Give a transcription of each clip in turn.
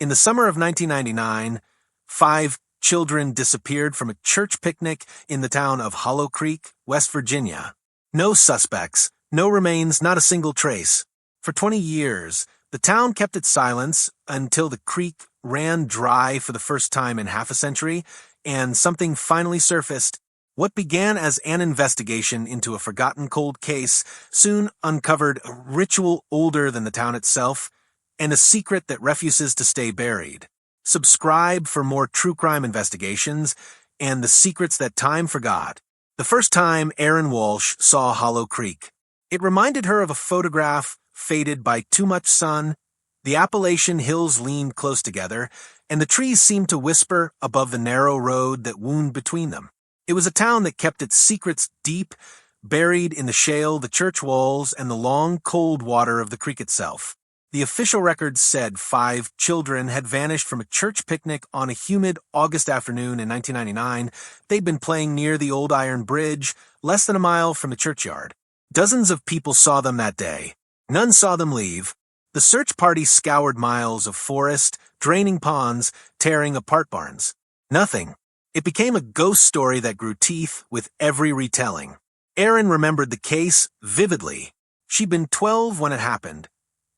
In the summer of 1999, 5 children disappeared from a church picnic in the town of Hollow Creek, West Virginia. No suspects, no remains, not a single trace. For 20 years, the town kept its silence until the creek ran dry for the first time in half a century, and something finally surfaced. What began as an investigation into a forgotten cold case soon uncovered a ritual older than the town itself, and a secret that refuses to stay buried. Subscribe for more true crime investigations and the secrets that time forgot. The first time Erin Walsh saw Hollow Creek, it reminded her of a photograph faded by too much sun. The Appalachian hills leaned close together, and the trees seemed to whisper above the narrow road that wound between them. It was a town that kept its secrets deep, buried in the shale, the church walls, and the long, cold water of the creek itself. The official records said 5 children had vanished from a church picnic on a humid August afternoon in 1999. They'd been playing near the old iron bridge, less than a mile from the churchyard. Dozens of people saw them that day. None saw them leave. The search party scoured miles of forest, draining ponds, tearing apart barns. Nothing. It became a ghost story that grew teeth with every retelling. Erin remembered the case vividly. She'd been 12 when it happened,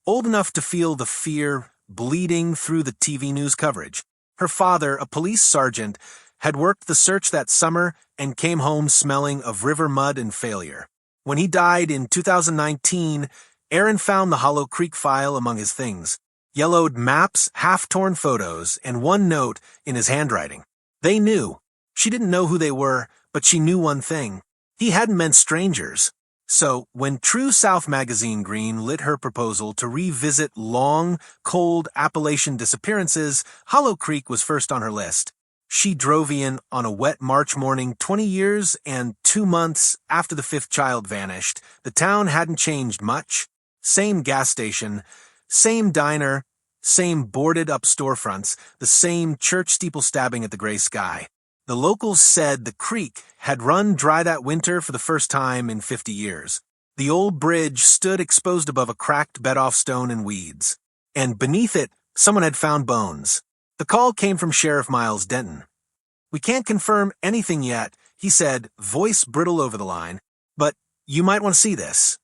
old enough to feel the fear bleeding through the TV news coverage. Her father, a police sergeant, had worked the search that summer and came home smelling of river mud and failure. When he died in 2019, Erin found the Hollow Creek file among his things. Yellowed maps, half-torn photos, and one note in his handwriting. They knew. She didn't know who they were, but she knew one thing. He hadn't meant strangers. So, when True South magazine green lit her proposal to revisit long, cold Appalachian disappearances, Hollow Creek was first on her list. She drove in on a wet March morning 20 years and 2 months after the 5th child vanished. The town hadn't changed much. Same gas station, same diner, same boarded-up storefronts, the same church steeple stabbing at the gray sky. The locals said the creek had run dry that winter for the first time in 50 years. The old bridge stood exposed above a cracked bed-off stone and weeds. And beneath it, someone had found bones. The call came from Sheriff Miles Denton. "We can't confirm anything yet," he said, voice brittle over the line, "but you might want to see this."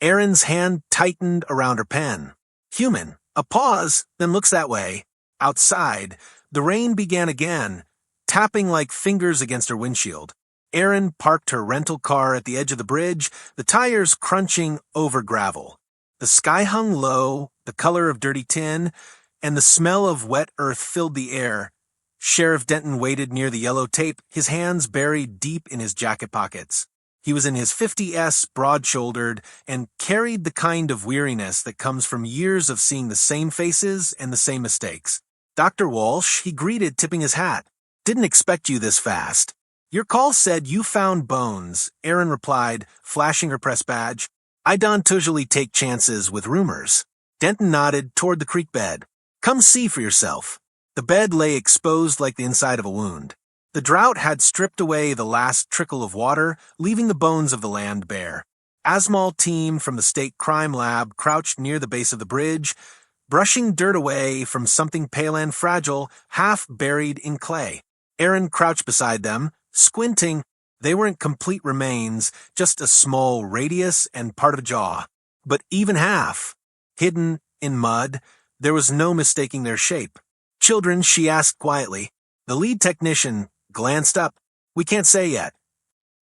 Erin's hand tightened around her pen. Human. A pause, then looks that way. Outside, the rain began again, tapping like fingers against her windshield. Erin parked her rental car at the edge of the bridge, the tires crunching over gravel. The sky hung low, the color of dirty tin, and the smell of wet earth filled the air. Sheriff Denton waited near the yellow tape, his hands buried deep in his jacket pockets. He was in his 50s, broad-shouldered, and carried the kind of weariness that comes from years of seeing the same faces and the same mistakes. "Dr. Walsh," he greeted, tipping his hat. "Didn't expect you this fast." "Your call said you found bones," Erin replied, flashing her press badge. "I don't usually take chances with rumors." Denton nodded toward the creek bed. "Come see for yourself." The bed lay exposed like the inside of a wound. The drought had stripped away the last trickle of water, leaving the bones of the land bare. Asmal team from the state crime lab crouched near the base of the bridge, brushing dirt away from something pale and fragile, half buried in clay. Erin crouched beside them, squinting. They weren't complete remains, just a small radius and part of a jaw. But even half, hidden in mud, there was no mistaking their shape. "Children?" she asked quietly. The lead technician glanced up. "We can't say yet.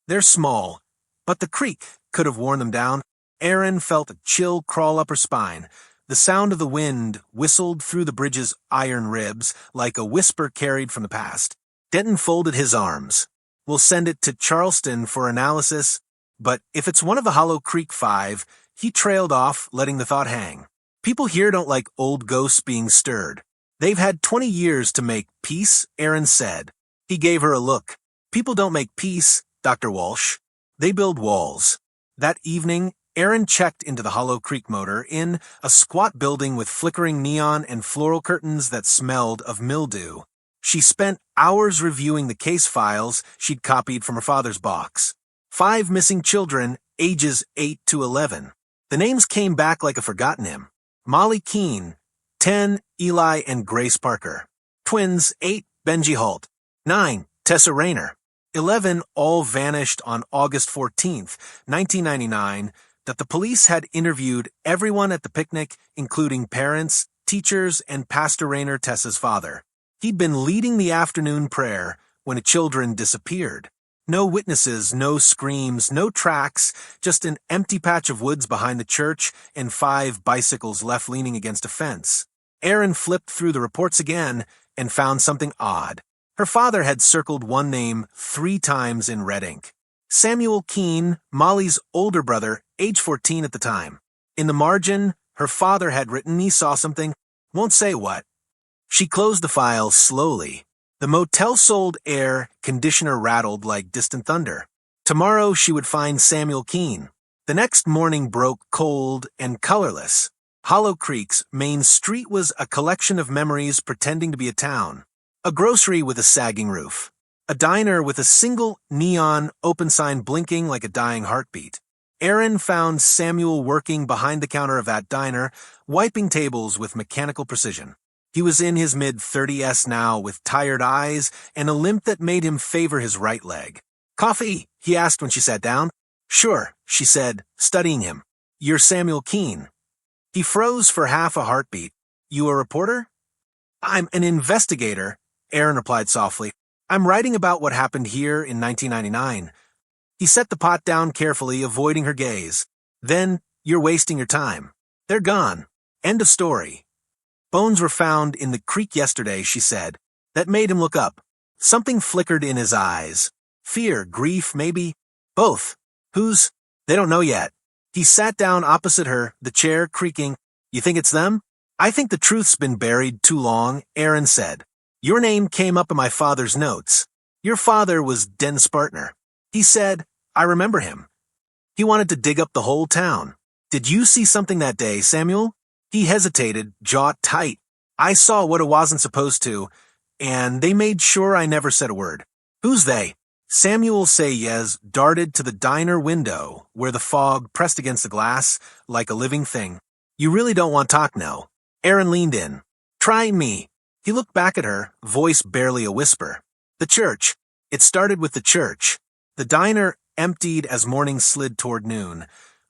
They're small, but the creek could have worn them down." Erin felt a chill crawl up her spine. The sound of the wind whistled through the bridge's iron ribs like a whisper carried from the past. Denton folded his arms. "We'll send it to Charleston for analysis, but if it's one of the Hollow Creek 5, he trailed off, letting the thought hang. "People here don't like old ghosts being stirred. They've had 20 years to make peace," Erin said. He gave her a look. "People don't make peace, Dr. Walsh. They build walls." That evening, Erin checked into the Hollow Creek motor in a squat building with flickering neon and floral curtains that smelled of mildew. She spent hours reviewing the case files she'd copied from her father's box. 5 missing children, ages 8 to 11. The names came back like a forgotten hymn. Molly Keene, 10. Eli and Grace Parker. Twins, 8. Benji Holt. 9. Tessa Rayner. 11. All vanished on August 14th, 1999, that the police had interviewed everyone at the picnic, including parents, teachers, and Pastor Rayner, Tessa's father. He'd been leading the afternoon prayer when the children disappeared. No witnesses, no screams, no tracks, just an empty patch of woods behind the church and 5 bicycles left leaning against a fence. Erin flipped through the reports again and found something odd. Her father had circled one name 3 times in red ink. Samuel Keene, Molly's older brother, age 14 at the time. In the margin, her father had written, "He saw something, won't say what." She closed the file slowly. The motel sold air conditioner rattled like distant thunder. Tomorrow she would find Samuel Keene. The next morning broke cold and colorless. Hollow Creek's main street was a collection of memories pretending to be a town. A grocery with a sagging roof. A diner with a single neon open sign blinking like a dying heartbeat. Erin found Samuel working behind the counter of that diner, wiping tables with mechanical precision. He was in his mid-30s now, with tired eyes and a limp that made him favor his right leg. "Coffee?" he asked when she sat down. "Sure," she said, studying him. "You're Samuel Keene." He froze for half a heartbeat. "You a reporter?" "I'm an investigator," Erin replied softly. "I'm writing about what happened here in 1999. He set the pot down carefully, avoiding her gaze. "Then you're wasting your time. They're gone. End of story." "Bones were found in the creek yesterday," she said. That made him look up. Something flickered in his eyes. Fear, grief, maybe? Both. "Who's?" "They don't know yet." He sat down opposite her, the chair creaking. "You think it's them?" "I think the truth's been buried too long," Erin said. "Your name came up in my father's notes. Your father was Den's partner. He said, I remember him. He wanted to dig up the whole town. Did you see something that day, Samuel?" He hesitated, jaw tight. "I saw what I wasn't supposed to, and they made sure I never said a word." "Who's they?" Samuel Sayez darted to the diner window, where the fog pressed against the glass like a living thing. "You really don't want to talk now." Erin leaned in. "Try me." He looked back at her, voice barely a whisper. "The church. It started with the church." The diner emptied as morning slid toward noon,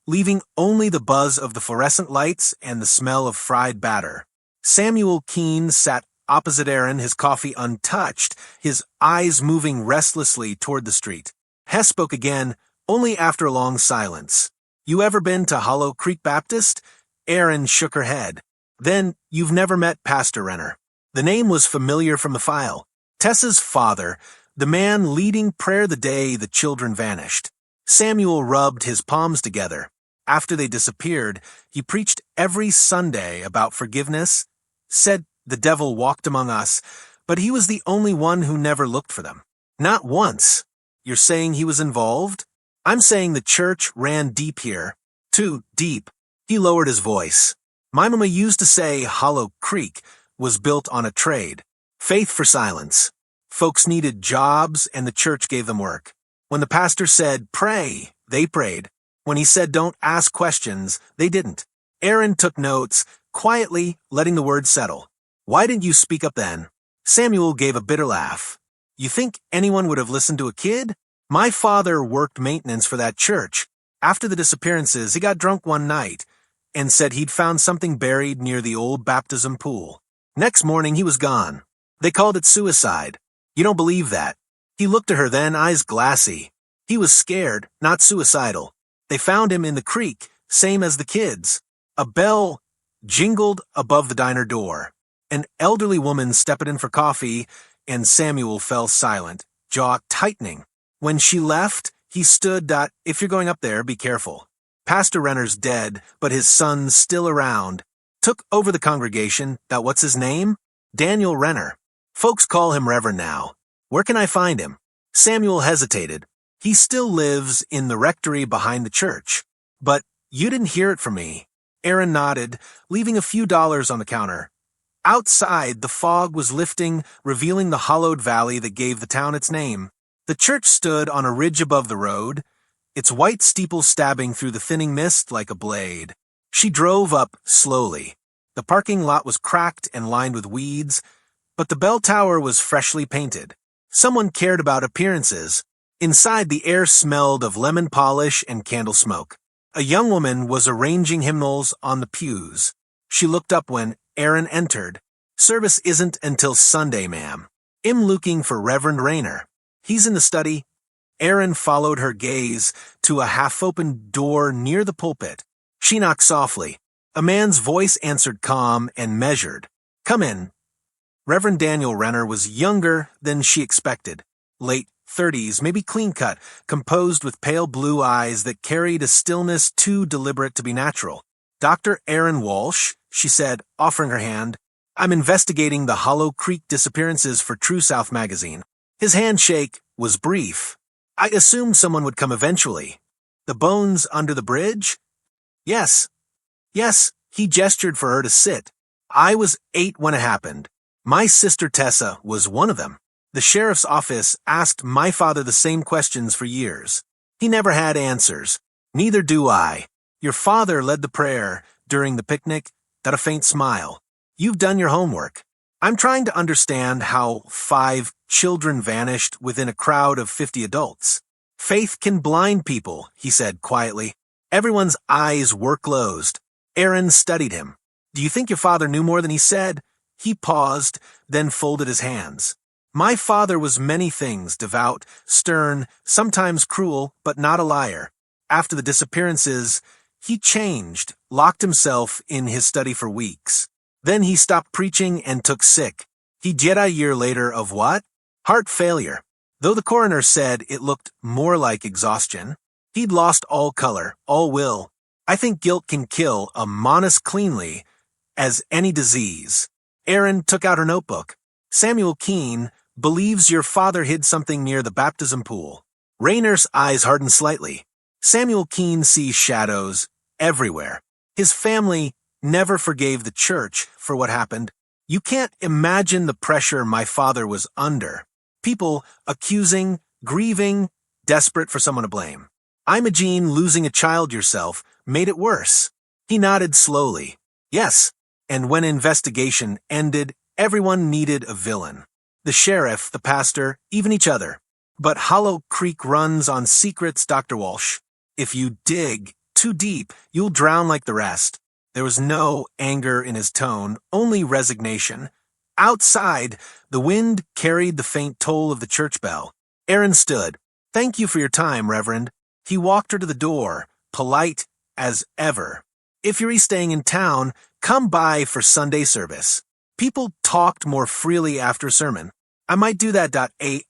leaving only the buzz of the fluorescent lights and the smell of fried batter. Samuel Keene sat opposite Erin, his coffee untouched, his eyes moving restlessly toward the street. Hess spoke again, only after a long silence. "You ever been to Hollow Creek Baptist?" Erin shook her head. "Then you've never met Pastor Renner." The name was familiar from the file. Tessa's father, the man leading prayer the day the children vanished. Samuel rubbed his palms together. After they disappeared, he preached every Sunday about forgiveness, said the devil walked among us, but he was the only one who never looked for them. Not once. You're saying he was involved? I'm saying the church ran deep here. Too deep. He lowered his voice. My mama used to say Hollow Creek was built on a trade. Faith for silence. Folks needed jobs, and the church gave them work. When the pastor said, pray, they prayed. When he said, don't ask questions, they didn't. Erin took notes, quietly letting the words settle. Why didn't you speak up then? Samuel gave a bitter laugh. You think anyone would have listened to a kid? My father worked maintenance for that church. After the disappearances, he got drunk one night and said he'd found something buried near the old baptism pool. Next morning, he was gone. They called it suicide. You don't believe that. He looked at her then, eyes glassy. He was scared, not suicidal. They found him in the creek, same as the kids. A bell jingled above the diner door. An elderly woman stepped in for coffee, and Samuel fell silent, jaw tightening. When she left, he stood, if you're going up there, be careful. Pastor Renner's dead, but his son's still around. Took over the congregation, what's his name? Daniel Renner. Folks call him Reverend now. Where can I find him? Samuel hesitated. He still lives in the rectory behind the church. But you didn't hear it from me. Erin nodded, leaving a few dollars on the counter. Outside, the fog was lifting, revealing the hollowed valley that gave the town its name. The church stood on a ridge above the road, its white steeple stabbing through the thinning mist like a blade. She drove up slowly. The parking lot was cracked and lined with weeds, but the bell tower was freshly painted. Someone cared about appearances. Inside, the air smelled of lemon polish and candle smoke. A young woman was arranging hymnals on the pews. She looked up when Aaron entered. "Service isn't until Sunday, ma'am. I'm looking for Reverend Rayner. He's in the study." Aaron followed her gaze to a half-open door near the pulpit. She knocked softly. A man's voice answered calm and measured. "Come in." Reverend Daniel Renner was younger than she expected. Late 30s, maybe clean-cut, composed with pale blue eyes that carried a stillness too deliberate to be natural. "Dr. Aaron Walsh," she said, offering her hand. "I'm investigating the Hollow Creek disappearances for True South magazine." His handshake was brief. "I assumed someone would come eventually." "The bones under the bridge?" "Yes." "Yes," he gestured for her to sit. "I was 8 when it happened. My sister Tessa was one of them. The sheriff's office asked my father the same questions for years. He never had answers. Neither do I. Your father led the prayer during the picnic, got a faint smile. You've done your homework. I'm trying to understand how 5 children vanished within a crowd of 50 adults. Faith can blind people," he said quietly. Everyone's eyes were closed. Aaron studied him. "Do you think your father knew more than he said?" He paused, then folded his hands. "My father was many things, devout, stern, sometimes cruel, but not a liar. After the disappearances, he changed, locked himself in his study for weeks. Then he stopped preaching and took sick. He died a year later of what? Heart failure. Though the coroner said it looked more like exhaustion. He'd lost all color, all will. I think guilt can kill as cleanly as any disease." Aaron took out her notebook. "Samuel Keene believes your father hid something near the baptism pool." Rayner's eyes hardened slightly. Samuel Keene sees shadows everywhere. His family never forgave the church for what happened. You can't imagine the pressure my father was under. People accusing, grieving, desperate for someone to blame. Imogene losing a child yourself made it worse. He nodded slowly. "Yes, and when investigation ended, everyone needed a villain. The sheriff, the pastor, even each other. But Hollow Creek runs on secrets, Dr. Walsh. If you dig too deep, you'll drown like the rest." There was no anger in his tone, only resignation. Outside, the wind carried the faint toll of the church bell. Aaron stood. "Thank you for your time, Reverend." He walked her to the door, polite as ever. "If you're staying in town, come by for Sunday service." People talked more freely after sermon. "I might do that.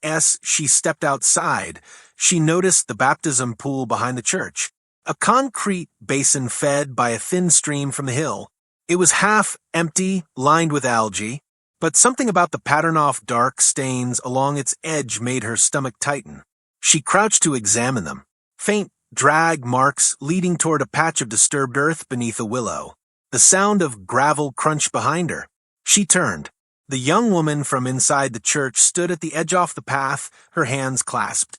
As she stepped outside, she noticed the baptism pool behind the church. A concrete basin fed by a thin stream from the hill. It was half empty, lined with algae, but something about the pattern-off dark stains along its edge made her stomach tighten. She crouched to examine them. Faint drag marks leading toward a patch of disturbed earth beneath a willow. The sound of gravel crunched behind her. She turned. The young woman from inside the church stood at the edge off the path, her hands clasped.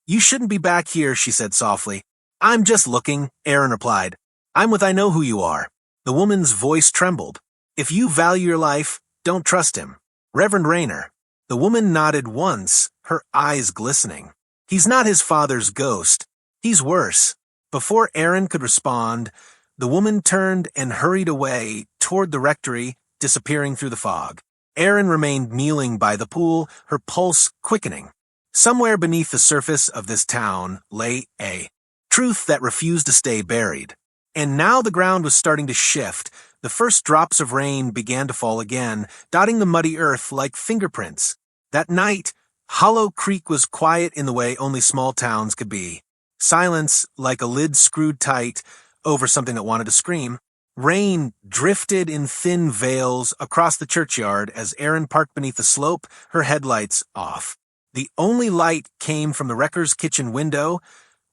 "You shouldn't be back here," she said softly. "I'm just looking," Aaron replied. "I'm with I know who you are." The woman's voice trembled. "If you value your life, don't trust him. Reverend Rayner." The woman nodded once, her eyes glistening. "He's not his father's ghost. He's worse." Before Aaron could respond, the woman turned and hurried away toward the rectory, disappearing through the fog. Aaron remained kneeling by the pool, her pulse quickening. Somewhere beneath the surface of this town lay a truth that refused to stay buried. And now the ground was starting to shift. The first drops of rain began to fall again, dotting the muddy earth like fingerprints. That night, Hollow Creek was quiet in the way only small towns could be. Silence like a lid screwed tight over something that wanted to scream. Rain drifted in thin veils across the churchyard as Aaron parked beneath the slope, her headlights off. The only light came from the wrecker's kitchen window,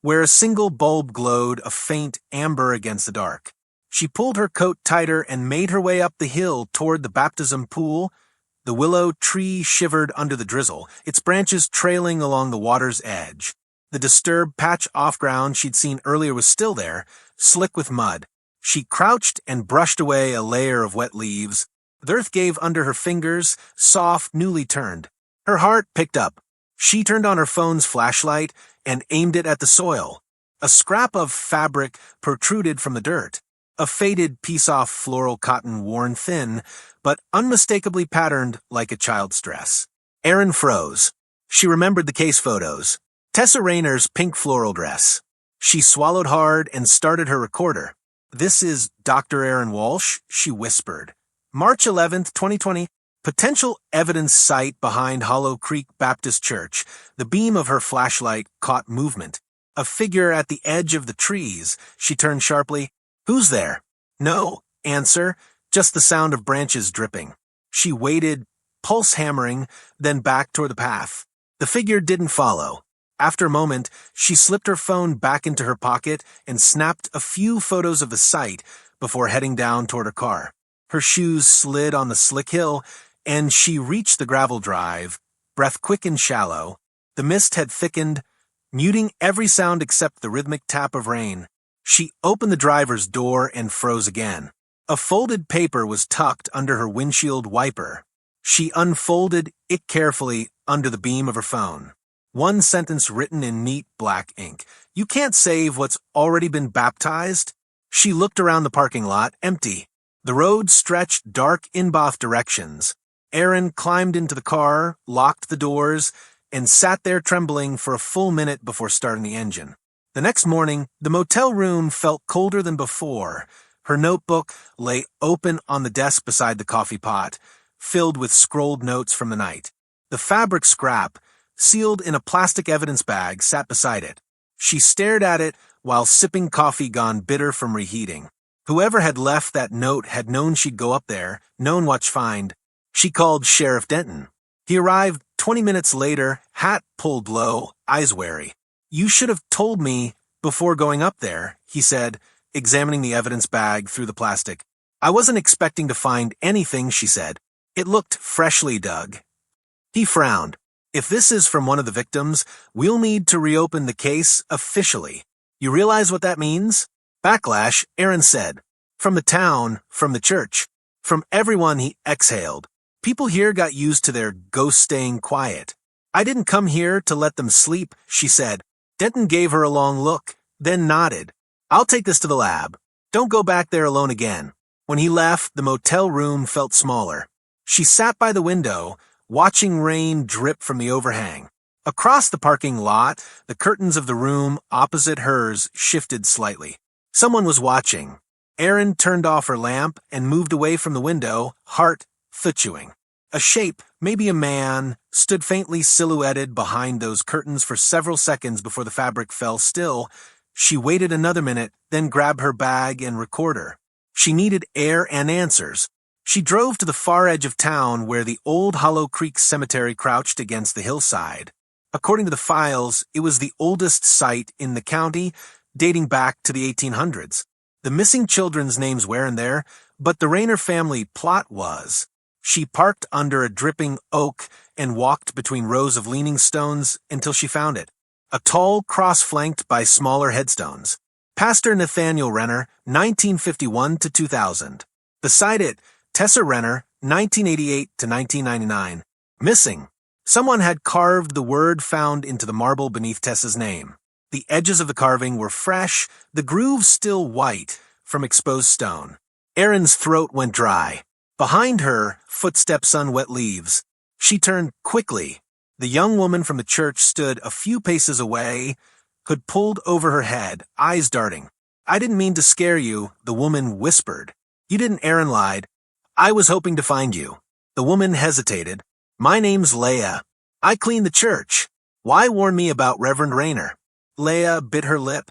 where a single bulb glowed a faint amber against the dark. She pulled her coat tighter and made her way up the hill toward the baptism pool. The willow tree shivered under the drizzle, its branches trailing along the water's edge. The disturbed patch off ground she'd seen earlier was still there, slick with mud. She crouched and brushed away a layer of wet leaves. The earth gave under her fingers, soft, newly turned. Her heart picked up. She turned on her phone's flashlight and aimed it at the soil. A scrap of fabric protruded from the dirt. A faded piece-off floral cotton worn thin, but unmistakably patterned like a child's dress. Erin froze. She remembered the case photos. Tessa Rayner's pink floral dress. She swallowed hard and started her recorder. "This is Dr. Erin Walsh," she whispered. "March 11th, 2020. Potential evidence site behind Hollow Creek Baptist Church." The beam of her flashlight caught movement. A figure at the edge of the trees. She turned sharply. "Who's there?" "No answer, just the sound of branches dripping." She waited, pulse hammering, then back toward the path. The figure didn't follow. After a moment, she slipped her phone back into her pocket and snapped a few photos of the site before heading down toward her car. Her shoes slid on the slick hill, and she reached the gravel drive, breath quick and shallow. The mist had thickened, muting every sound except the rhythmic tap of rain. She opened the driver's door and froze again. A folded paper was tucked under her windshield wiper. She unfolded it carefully under the beam of her phone. One sentence written in neat black ink. "You can't save what's already been baptized." She looked around the parking lot, empty. The road stretched dark in both directions. Erin climbed into the car, locked the doors, and sat there trembling for a full minute before starting the engine. The next morning, the motel room felt colder than before. Her notebook lay open on the desk beside the coffee pot, filled with scrolled notes from the night. The fabric scrap, sealed in a plastic evidence bag, sat beside it. She stared at it while sipping coffee gone bitter from reheating. Whoever had left that note had known she'd go up there, known what'd find. She called Sheriff Denton. He arrived 20 minutes later, hat pulled low, eyes wary. "You should have told me before going up there," he said, examining the evidence bag through the plastic. "I wasn't expecting to find anything," she said. "It looked freshly dug." He frowned. "If this is from one of the victims, we'll need to reopen the case officially. You realize what that means?" "Backlash," Erin said. "From the town, from the church, from everyone," he exhaled. "People here got used to their ghosts staying quiet." "I didn't come here to let them sleep," she said. Denton gave her a long look, then nodded. "I'll take this to the lab. Don't go back there alone again." When he left, the motel room felt smaller. She sat by the window, watching rain drip from the overhang. Across the parking lot, the curtains of the room opposite hers shifted slightly. Someone was watching. Erin turned off her lamp and moved away from the window, heart thutching. A shape, maybe a man, stood faintly silhouetted behind those curtains for several seconds before the fabric fell still. She waited another minute, then grabbed her bag and recorder. She needed air and answers. She drove to the far edge of town where the old Hollow Creek Cemetery crouched against the hillside. According to the files, it was the oldest site in the county, dating back to the 1800s. The missing children's names weren't there, but the Rayner family plot was. She parked under a dripping oak and walked between rows of leaning stones until she found it. A tall cross flanked by smaller headstones. Pastor Nathaniel Renner, 1951 to 2000. Beside it, Tessa Renner, 1988 to 1999. Missing. Someone had carved the word found into the marble beneath Tessa's name. The edges of the carving were fresh, the grooves still white from exposed stone. Erin's throat went dry. Behind her, footsteps on wet leaves. She turned quickly. The young woman from the church stood a few paces away, hood pulled over her head, eyes darting. "I didn't mean to scare you," the woman whispered. "You didn't," Erin lied. "I was hoping to find you." The woman hesitated. "My name's Leah. I clean the church. Why warn me about Reverend Rayner?" Leah bit her lip.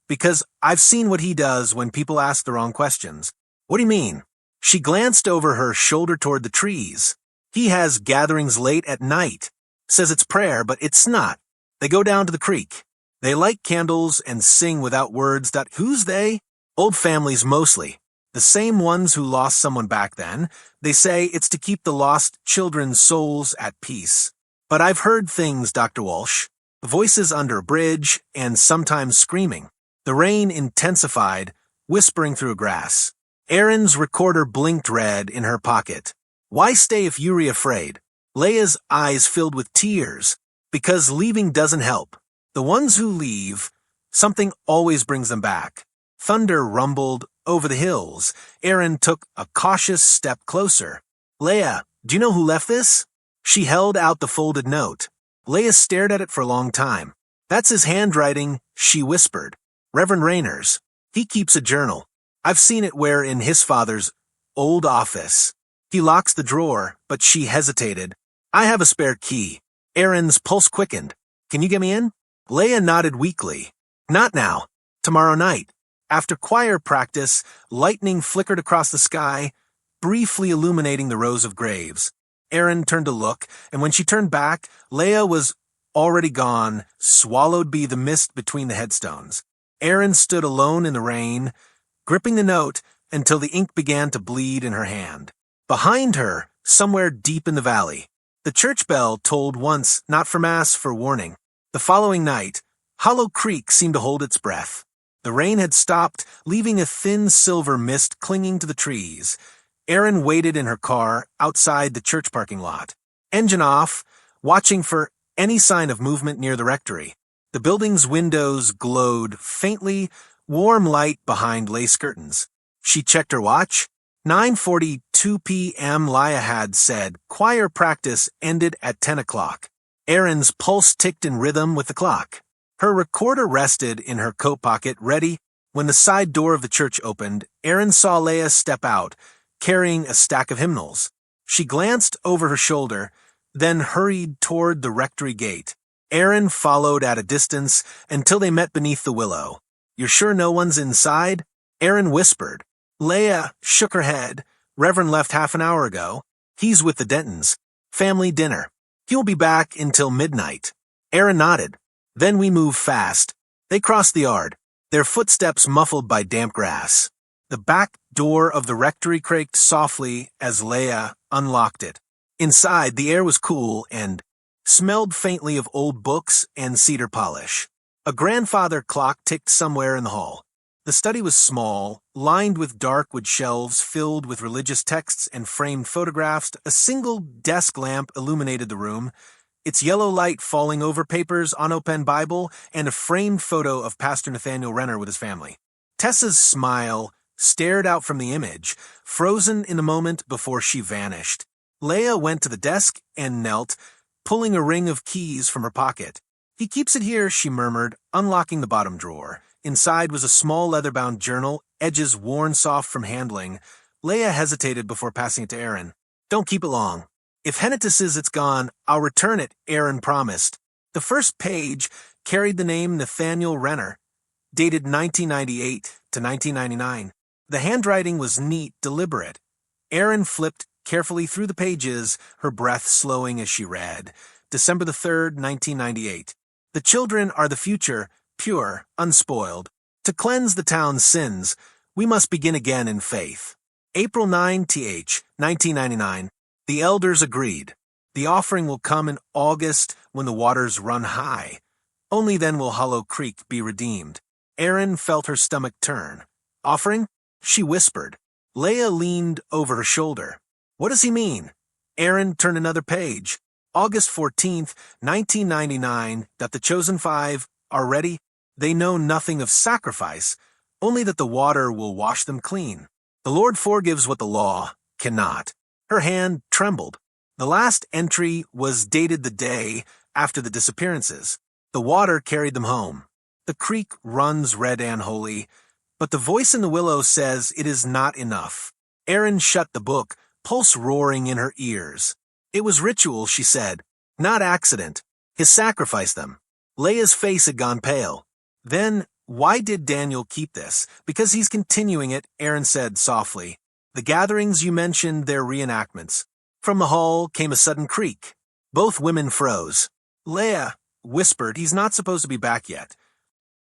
"Because I've seen what he does when people ask the wrong questions." "What do you mean?" She glanced over her shoulder toward the trees. "He has gatherings late at night. Says it's prayer, but it's not. They go down to the creek. They light candles and sing without words. Who's they? Old families mostly. The same ones who lost someone back then. They say it's to keep the lost children's souls at peace. But I've heard things, Dr. Walsh. Voices under a bridge and sometimes screaming." The rain intensified, whispering through grass. Erin's recorder blinked red in her pocket. Why stay if you're afraid? Leia's eyes filled with tears. Because leaving doesn't help. The ones who leave, something always brings them back. Thunder rumbled over the hills. Erin took a cautious step closer. Leia, do you know who left this? She held out the folded note. Leia stared at it for a long time. That's his handwriting, she whispered. Reverend Rayner's. He keeps a journal. I've seen it where in his father's old office. He locks the drawer, but she hesitated. I have a spare key. Erin's pulse quickened. Can you get me in? Leia nodded weakly. Not now. Tomorrow night. After choir practice, lightning flickered across the sky, briefly illuminating the rows of graves. Erin turned to look, and when she turned back, Leia was already gone, swallowed by the mist between the headstones. Erin stood alone in the rain, gripping the note until the ink began to bleed in her hand. Behind her, somewhere deep in the valley, the church bell tolled once, not for mass, for warning. The following night, Hollow Creek seemed to hold its breath. The rain had stopped, leaving a thin silver mist clinging to the trees. Erin waited in her car outside the church parking lot. Engine off, watching for any sign of movement near the rectory. The building's windows glowed faintly, warm light behind lace curtains. She checked her watch. 9:42 p.m. Leia had said choir practice ended at 10 o'clock. Erin's pulse ticked in rhythm with the clock. Her recorder rested in her coat pocket, ready. When the side door of the church opened, Erin saw Leia step out, carrying a stack of hymnals. She glanced over her shoulder, then hurried toward the rectory gate. Erin followed at a distance until they met beneath the willow. You're sure no one's inside? Erin whispered. Leia shook her head. Reverend left half an hour ago. He's with the Dentons. Family dinner. He'll be back until midnight. Erin nodded. Then we moved fast. They crossed the yard, their footsteps muffled by damp grass. The back door of the rectory creaked softly as Leia unlocked it. Inside, the air was cool and smelled faintly of old books and cedar polish. A grandfather clock ticked somewhere in the hall. The study was small, lined with dark wood shelves filled with religious texts and framed photographs. A single desk lamp illuminated the room, its yellow light falling over papers, unopened Bible, and a framed photo of Pastor Nathaniel Renner with his family. Tessa's smile stared out from the image, frozen in a moment before she vanished. Leia went to the desk and knelt, pulling a ring of keys from her pocket. He keeps it here, she murmured, unlocking the bottom drawer. Inside was a small leather-bound journal, edges worn soft from handling. Leia hesitated before passing it to Erin. Don't keep it long. If Hennetus says it's gone, I'll return it, Erin promised. The first page carried the name Nathaniel Renner, dated 1998 to 1999. The handwriting was neat, deliberate. Erin flipped carefully through the pages, her breath slowing as she read. December the 3rd, 1998. The children are the future, pure, unspoiled. To cleanse the town's sins, we must begin again in faith. April 9, 1999. The elders agreed. The offering will come in August when the waters run high. Only then will Hollow Creek be redeemed. Erin felt her stomach turn. Offering? She whispered. Leia leaned over her shoulder. What does he mean? Erin turned another page. August 14th, 1999, that the chosen five are ready. They know nothing of sacrifice, only that the water will wash them clean. The Lord forgives what the law cannot. Her hand trembled. The last entry was dated the day after the disappearances. The water carried them home. The creek runs red and holy, but the voice in the willow says it is not enough. Erin shut the book, pulse roaring in her ears. It was ritual, she said, not accident. His sacrificed them. Leia's face had gone pale. Then, why did Daniel keep this? Because he's continuing it, Erin said softly. The gatherings you mentioned, their reenactments. From the hall came a sudden creak. Both women froze. Leia whispered, he's not supposed to be back yet.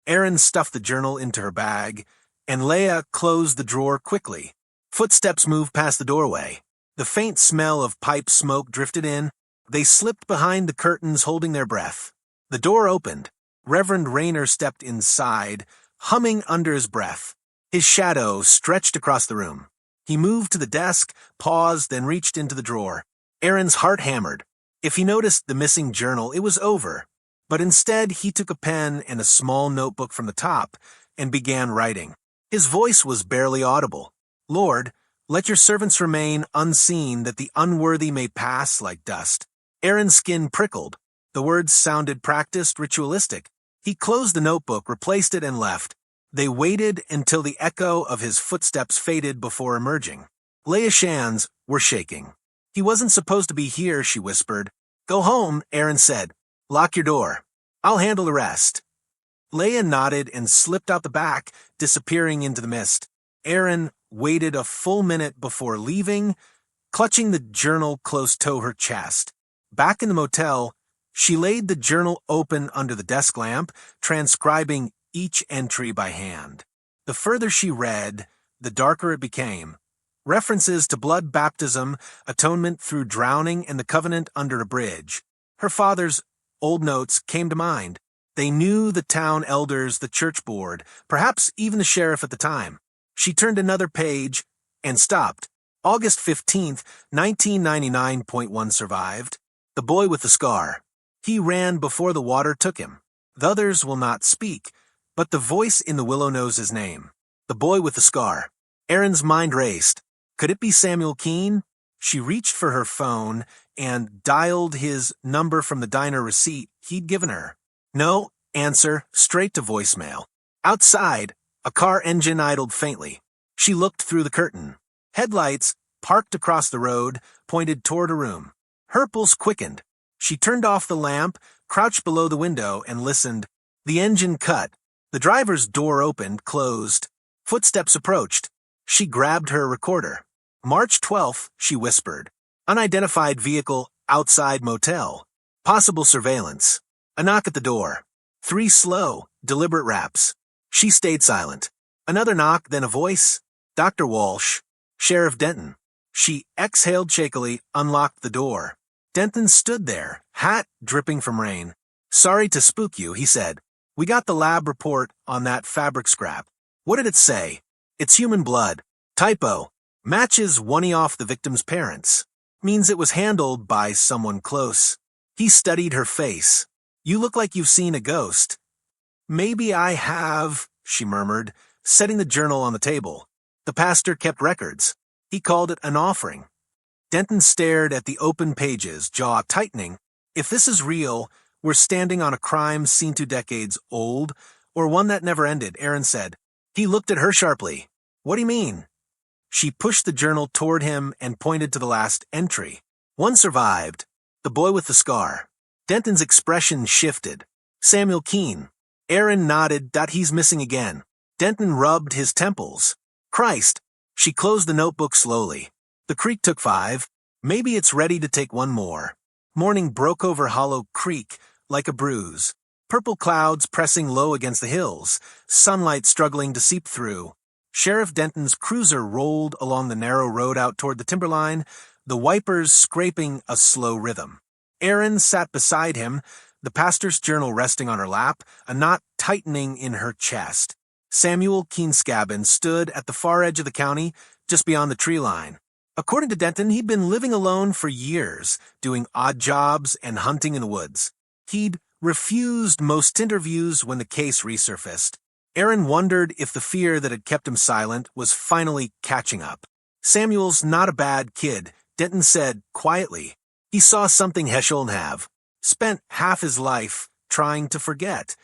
Erin stuffed the journal into her bag, and Leia closed the drawer quickly. Footsteps moved past the doorway. The faint smell of pipe smoke drifted in. They slipped behind the curtains, holding their breath. The door opened. Reverend Rayner stepped inside, humming under his breath. His shadow stretched across the room. He moved to the desk, paused, then reached into the drawer. Aaron's heart hammered. If he noticed the missing journal, it was over. But instead, he took a pen and a small notebook from the top and began writing. His voice was barely audible. Lord, let your servants remain unseen, that the unworthy may pass like dust. Aaron's skin prickled. The words sounded practiced, ritualistic. He closed the notebook, replaced it, and left. They waited until the echo of his footsteps faded before emerging. Leah's hands were shaking. He wasn't supposed to be here, she whispered. Go home, Aaron said. Lock your door. I'll handle the rest. Leah nodded and slipped out the back, disappearing into the mist. Aaron waited a full minute before leaving, clutching the journal close to her chest. Back in the motel, she laid the journal open under the desk lamp, transcribing each entry by hand. The further she read, the darker it became. References to blood baptism, atonement through drowning, and the covenant under a bridge. Her father's old notes came to mind. They knew the town elders, the church board, perhaps even the sheriff at the time. She turned another page and stopped. August 15th, 1999.1 survived. The boy with the scar. He ran before the water took him. The others will not speak, but the voice in the willow knows his name. The boy with the scar. Aaron's mind raced. Could it be Samuel Keene? She reached for her phone and dialed his number from the diner receipt he'd given her. No answer, straight to voicemail. Outside, a car engine idled faintly. She looked through the curtain. Headlights, parked across the road, pointed toward a room. Her pulse quickened. She turned off the lamp, crouched below the window, and listened. The engine cut. The driver's door opened, closed. Footsteps approached. She grabbed her recorder. March 12th, she whispered. Unidentified vehicle outside motel. Possible surveillance. A knock at the door. 3 slow, deliberate raps. She stayed silent. Another knock, then a voice. Dr. Walsh. Sheriff Denton. She exhaled shakily, unlocked the door. Denton stood there, hat dripping from rain. Sorry to spook you, he said. We got the lab report on that fabric scrap. What did it say? It's human blood. Typo. Matches one off the victim's parents. Means it was handled by someone close. He studied her face. You look like you've seen a ghost. Maybe I have, she murmured, setting the journal on the table. The pastor kept records. He called it an offering. Denton stared at the open pages, jaw tightening. If this is real, we're standing on a crime seen 2 decades old, or one that never ended, Aaron said. He looked at her sharply. What do you mean? She pushed the journal toward him and pointed to the last entry. One survived. The boy with the scar. Denton's expression shifted. Samuel Keene. Aaron nodded. He's missing again. Denton rubbed his temples. Christ. She closed the notebook slowly. The creek took 5. Maybe it's ready to take one more. Morning broke over Hollow Creek like a bruise. Purple clouds pressing low against the hills. Sunlight struggling to seep through. Sheriff Denton's cruiser rolled along the narrow road out toward the timberline, the wipers scraping a slow rhythm. Aaron sat beside him, the pastor's journal resting on her lap, a knot tightening in her chest. Samuel Keene stood at the far edge of the county, just beyond the tree line. According to Denton, he'd been living alone for years, doing odd jobs and hunting in the woods. He'd refused most interviews when the case resurfaced. Aaron wondered if the fear that had kept him silent was finally catching up. Samuel's not a bad kid, Denton said quietly. He saw something Heschel'd have. Spent half his life trying to forget.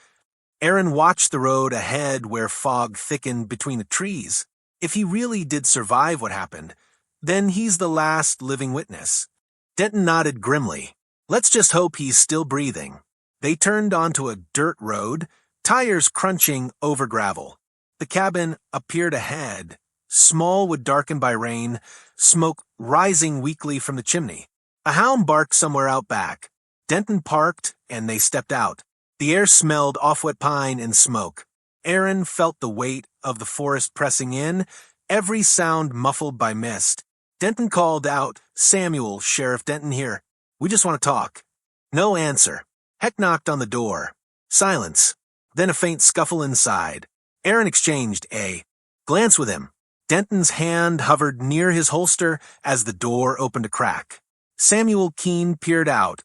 Aaron watched the road ahead where fog thickened between the trees. If he really did survive what happened, then he's the last living witness. Denton nodded grimly. Let's just hope he's still breathing. They turned onto a dirt road, tires crunching over gravel. The cabin appeared ahead. Small wood darkened by rain, smoke rising weakly from the chimney. A hound barked somewhere out back. Denton parked, and they stepped out. The air smelled off-wet pine and smoke. Aaron felt the weight of the forest pressing in, every sound muffled by mist. Denton called out, Samuel, Sheriff Denton here. We just want to talk. No answer. Heck knocked on the door. Silence. Then a faint scuffle inside. Aaron exchanged a Glance with him. Denton's hand hovered near his holster as the door opened a crack. Samuel Keene peered out,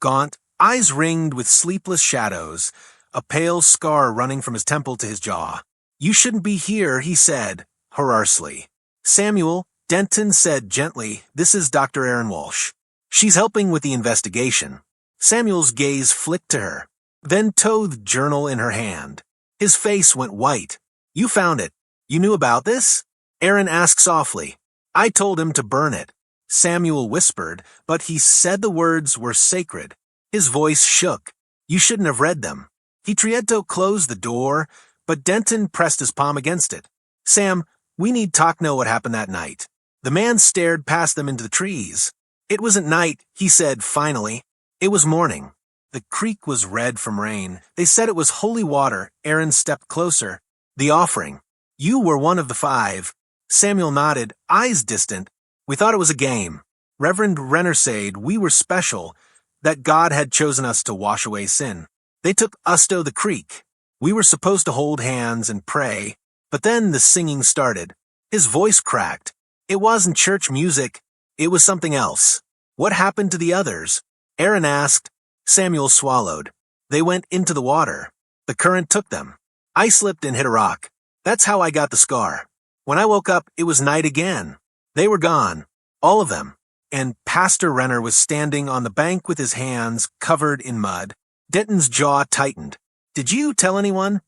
gaunt, eyes ringed with sleepless shadows, a pale scar running from his temple to his jaw. "You shouldn't be here," he said, hoarsely. "Samuel," Denton said gently, "this is Dr. Erin Walsh. She's helping with the investigation." Samuel's gaze flicked to her, then towed the journal in her hand. His face went white. "You found it. You knew about this?" Erin asked softly. "I told him to burn it." Samuel whispered, but he said the words were sacred. His voice shook. "You shouldn't have read them." Trieto closed the door, but Denton pressed his palm against it. "Sam, we need talk know what happened that night." The man stared past them into the trees. "It wasn't night," he said finally. "It was morning." The creek was red from rain. They said it was holy water. Erin stepped closer. "The offering. You were one of the 5. Samuel nodded, eyes distant. "We thought it was a game. Reverend Renner said we were special, that God had chosen us to wash away sin. They took us to the creek. We were supposed to hold hands and pray, but then the singing started." His voice cracked. "It wasn't church music. It was something else." "What happened to the others?" Erin asked. Samuel swallowed. "They went into the water. The current took them. I slipped and hit a rock. That's how I got the scar. When I woke up, it was night again. They were gone. All of them." And Pastor Renner was standing on the bank with his hands covered in mud. Denton's jaw tightened. "Did you tell anyone?"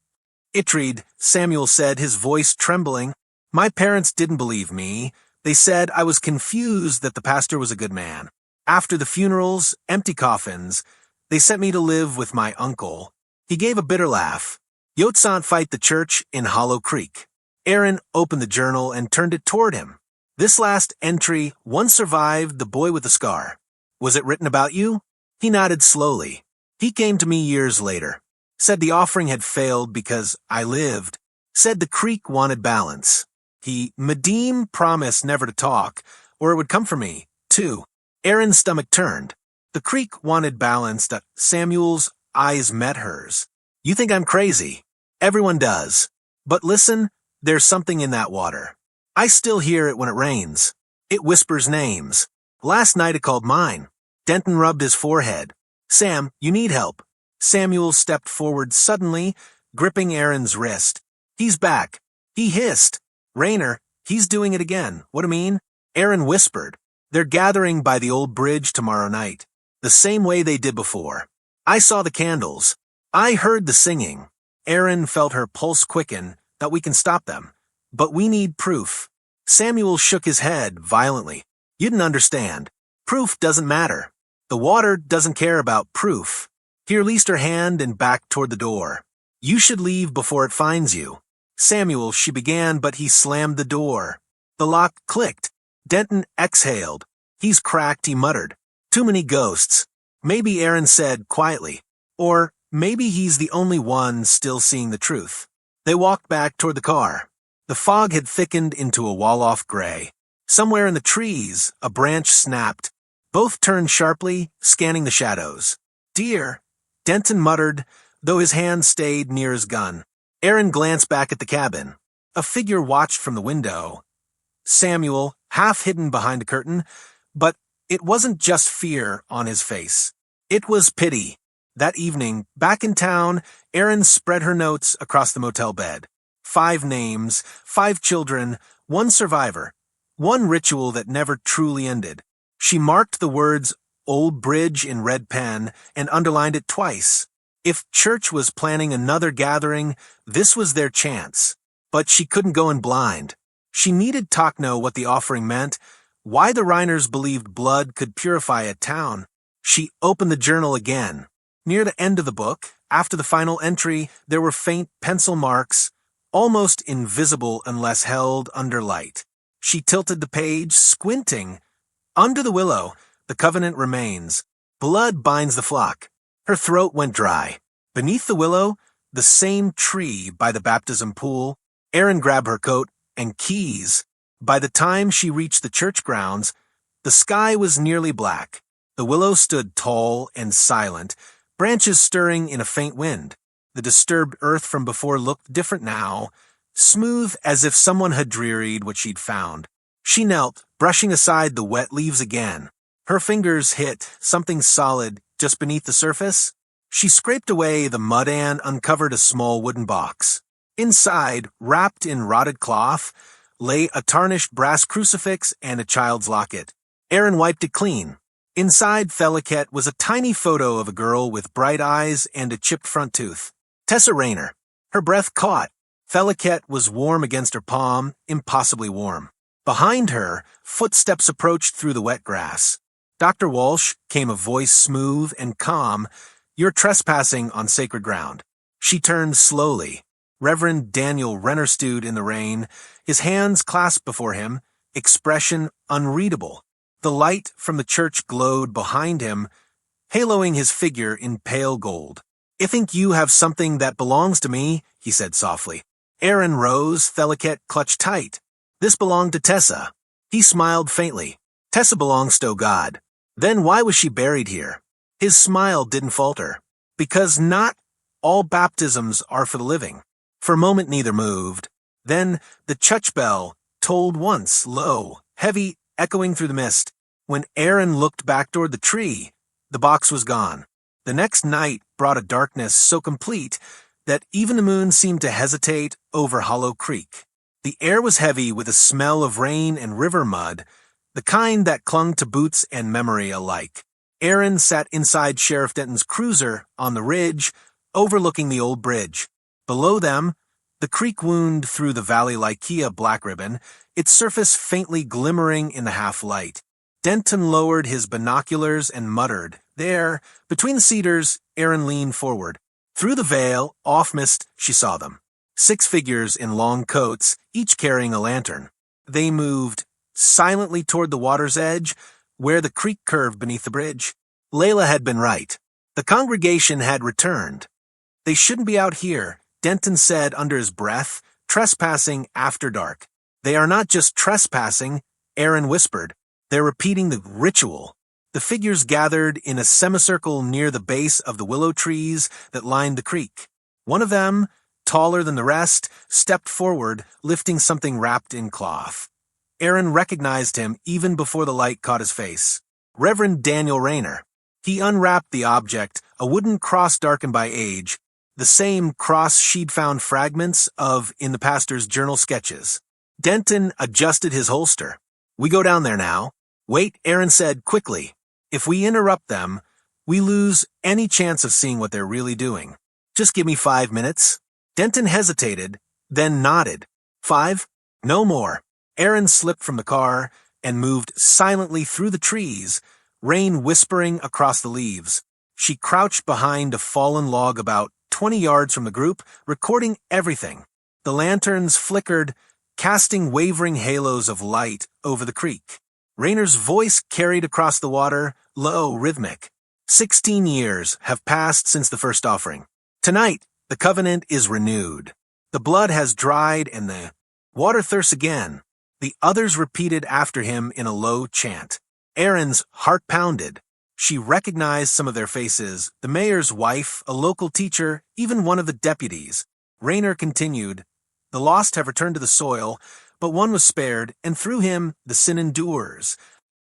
"Itreed," Samuel said, his voice trembling. "My parents didn't believe me. They said I was confused that the pastor was a good man. After the funerals, empty coffins, they sent me to live with my uncle." He gave a bitter laugh. "Yotsant fight the church in Hollow Creek." Erin opened the journal and turned it toward him. "This last entry, one survived the boy with the scar. Was it written about you?" He nodded slowly. "He came to me years later. Said the offering had failed because I lived. Said the creek wanted balance. Medem promised never to talk, or it would come for me, too." Erin's stomach turned. The creek wanted balance. Samuel's eyes met hers. "You think I'm crazy. Everyone does. But listen, there's something in that water. I still hear it when it rains. It whispers names. Last night it called mine." Denton rubbed his forehead. "Sam, you need help." Samuel stepped forward suddenly, gripping Erin's wrist. "He's back." He hissed. "Rayner, he's doing it again. What I mean?" Erin whispered. "They're gathering by the old bridge tomorrow night. The same way they did before. I saw the candles. I heard the singing." Erin felt her pulse quicken. "That we can stop them. But we need proof." Samuel shook his head violently. "You didn't understand. Proof doesn't matter. The water doesn't care about proof." He released her hand and backed toward the door. "You should leave before it finds you." "Samuel," she began, but he slammed the door. The lock clicked. Denton exhaled. "He's cracked," he muttered. "Too many ghosts." Maybe, Erin said quietly. Or maybe he's the only one still seeing the truth. They walked back toward the car. The fog had thickened into a wall-off gray. Somewhere in the trees, a branch snapped. Both turned sharply, scanning the shadows. "Dear," Denton muttered, though his hand stayed near his gun. Erin glanced back at the cabin. A figure watched from the window. Samuel, half hidden behind a curtain, but it wasn't just fear on his face. It was pity. That evening, back in town, Erin spread her notes across the motel bed. 5 names, 5 children, 1 survivor, 1 ritual that never truly ended. She marked the words "Old Bridge" in red pen and underlined it twice. If church was planning another gathering, this was their chance. But she couldn't go in blind. She needed to know what the offering meant, why the Reiners believed blood could purify a town. She opened the journal again. Near the end of the book, after the final entry, there were faint pencil marks, almost invisible unless held under light. She tilted the page, squinting. "Under the willow, the covenant remains. Blood binds the flock." Her throat went dry. Beneath the willow, the same tree by the baptism pool, Erin grabbed her coat and keys. By the time she reached the church grounds, the sky was nearly black. The willow stood tall and silent, branches stirring in a faint wind. The disturbed earth from before looked different now, smooth as if someone had drearied what she'd found. She knelt, brushing aside the wet leaves again. Her fingers hit something solid just beneath the surface. She scraped away the mud and uncovered a small wooden box. Inside, wrapped in rotted cloth, lay a tarnished brass crucifix and a child's locket. Aaron wiped it clean. Inside Feliket was a tiny photo of a girl with bright eyes and a chipped front tooth. Tessa Rayner. Her breath caught. Feliket was warm against her palm, impossibly warm. Behind her, footsteps approached through the wet grass. Dr. Walsh, came a voice smooth and calm. You're trespassing on sacred ground. She turned slowly. Reverend Daniel Renner stood in the rain, his hands clasped before him, expression unreadable. The light from the church glowed behind him, haloing his figure in pale gold. I think you have something that belongs to me, he said softly. Aaron rose, Feliket clutched tight. This belonged to Tessa. He smiled faintly. Tessa belongs to God. Then why was she buried here? His smile didn't falter. Because not all baptisms are for the living. For a moment neither moved. Then the church bell tolled once, low, heavy, echoing through the mist. When Aaron looked back toward the tree, the box was gone. The next night brought a darkness so complete that even the moon seemed to hesitate over Hollow Creek. The air was heavy with a smell of rain and river mud, the kind that clung to boots and memory alike. Aaron sat inside Sheriff Denton's cruiser on the ridge, overlooking the old bridge. Below them, the creek wound through the valley like Kia black ribbon, its surface faintly glimmering in the half-light. Denton lowered his binoculars and muttered. There, between the cedars, Aaron leaned forward. Through the veil, off-mist, she saw them. 6 figures in long coats, each carrying a lantern. They moved silently toward the water's edge, where the creek curved beneath the bridge. Layla had been right. The congregation had returned. They shouldn't be out here, Denton said under his breath, trespassing after dark. They are not just trespassing, Aaron whispered. They're repeating the ritual. The figures gathered in a semicircle near the base of the willow trees that lined the creek. One of them, taller than the rest, stepped forward, lifting something wrapped in cloth. Aaron recognized him even before the light caught his face. Reverend Daniel Rayner. He unwrapped the object, a wooden cross darkened by age, the same cross she'd found fragments of in the pastor's journal sketches. Denton adjusted his holster. We go down there now. Wait, Aaron said quickly. If we interrupt them, we lose any chance of seeing what they're really doing. Just give me 5 minutes. Denton hesitated, then nodded. 5? No more. Aaron slipped from the car and moved silently through the trees, rain whispering across the leaves. She crouched behind a fallen log about 20 yards from the group, recording everything. The lanterns flickered, casting wavering halos of light over the creek. Rayner's voice carried across the water, low, rhythmic. 16 years have passed since the first offering. Tonight, the covenant is renewed. The blood has dried and the water thirsts again. The others repeated after him in a low chant. Aaron's heart pounded. She recognized some of their faces, the mayor's wife, a local teacher, even one of the deputies. Rayner continued, The lost have returned to the soil, but one was spared, and through him the sin endures.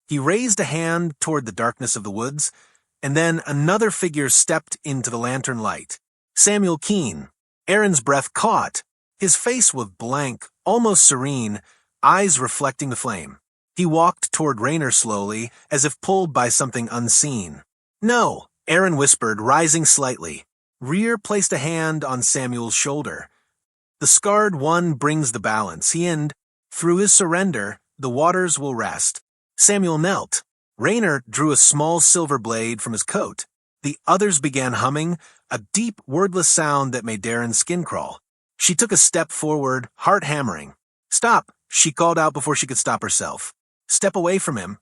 He raised a hand toward the darkness of the woods, and then another figure stepped into the lantern light. Samuel Keene. Aaron's breath caught. His face was blank, almost serene, eyes reflecting the flame. He walked toward Rayner slowly, as if pulled by something unseen. No, Aaron whispered, rising slightly. Rear placed a hand on Samuel's shoulder. The scarred one brings the balance. Through his surrender, the waters will rest. Samuel knelt. Rayner drew a small silver blade from his coat. The others began humming, a deep, wordless sound that made Aaron's skin crawl. She took a step forward, heart hammering. Stop, she called out before she could stop herself. Step away from him.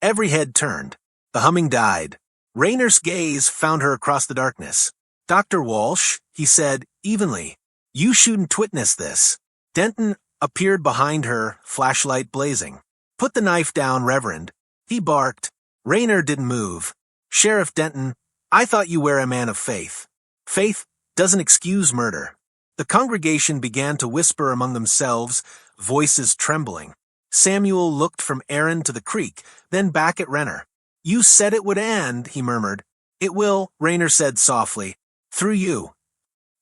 Every head turned. The humming died. Rayner's gaze found her across the darkness. Dr. Walsh, he said evenly, you shouldn't witness this. Denton appeared behind her, flashlight blazing. Put the knife down, Reverend. He barked. Rayner didn't move. Sheriff Denton, I thought you were a man of faith. Faith doesn't excuse murder. The congregation began to whisper among themselves, voices trembling. Samuel looked from Aaron to the creek, then back at Renner. "You said it would end," he murmured. "It will," Rayner said softly. "Through you."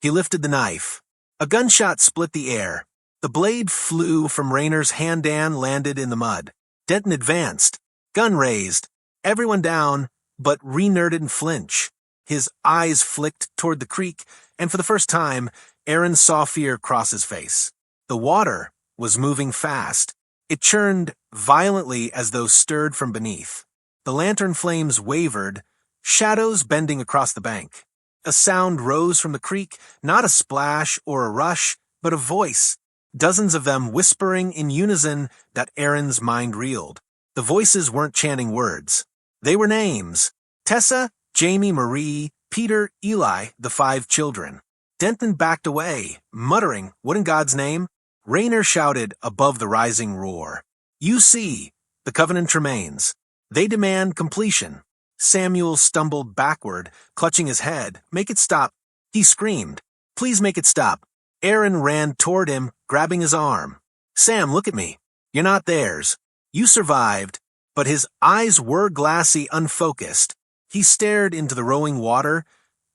He lifted the knife. A gunshot split the air. The blade flew from Rayner's hand and landed in the mud. Denton advanced. Gun raised. Everyone down, but Renner didn't flinch. His eyes flicked toward the creek, and for the first time, Aaron saw fear cross his face. The water was moving fast. It churned violently as though stirred from beneath. The lantern flames wavered, shadows bending across the bank. A sound rose from the creek, not a splash or a rush, but a voice. Dozens of them whispering in unison that Aaron's mind reeled. The voices weren't chanting words. They were names. Tessa, Jamie, Marie, Peter, Eli, the 5 children. Denton backed away, muttering, "What in God's name?" Rayner shouted above the rising roar. "You see, the covenant remains. They demand completion." Samuel stumbled backward, clutching his head. "Make it stop." He screamed. "Please make it stop." Aaron ran toward him, grabbing his arm. "Sam, look at me. You're not theirs. You survived." But his eyes were glassy, unfocused. He stared into the rowing water,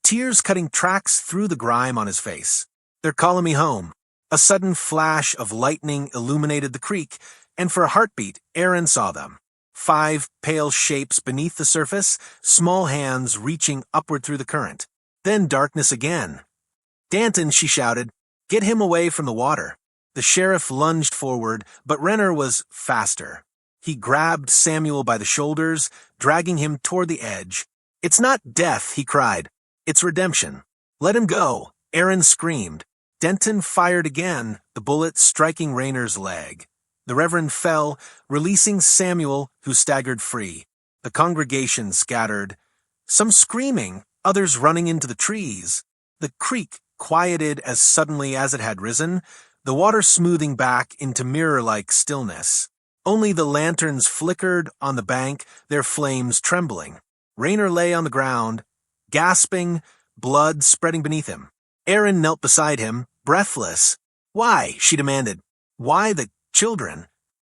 tears cutting tracks through the grime on his face. "They're calling me home." A sudden flash of lightning illuminated the creek, and for a heartbeat, Aaron saw them. 5 pale shapes beneath the surface, small hands reaching upward through the current. Then darkness again. "Danton," she shouted, "get him away from the water." The sheriff lunged forward, but Renner was faster. He grabbed Samuel by the shoulders, dragging him toward the edge. "It's not death," he cried. "It's redemption." "Let him go," Aaron screamed. Denton fired again, the bullet striking Rayner's leg. The Reverend fell, releasing Samuel, who staggered free. The congregation scattered, some screaming, others running into the trees. The creek quieted as suddenly as it had risen, the water smoothing back into mirror-like stillness. Only the lanterns flickered on the bank, their flames trembling. Rayner lay on the ground, gasping, blood spreading beneath him. Aaron knelt beside him, breathless. "Why?" she demanded. "Why the children?"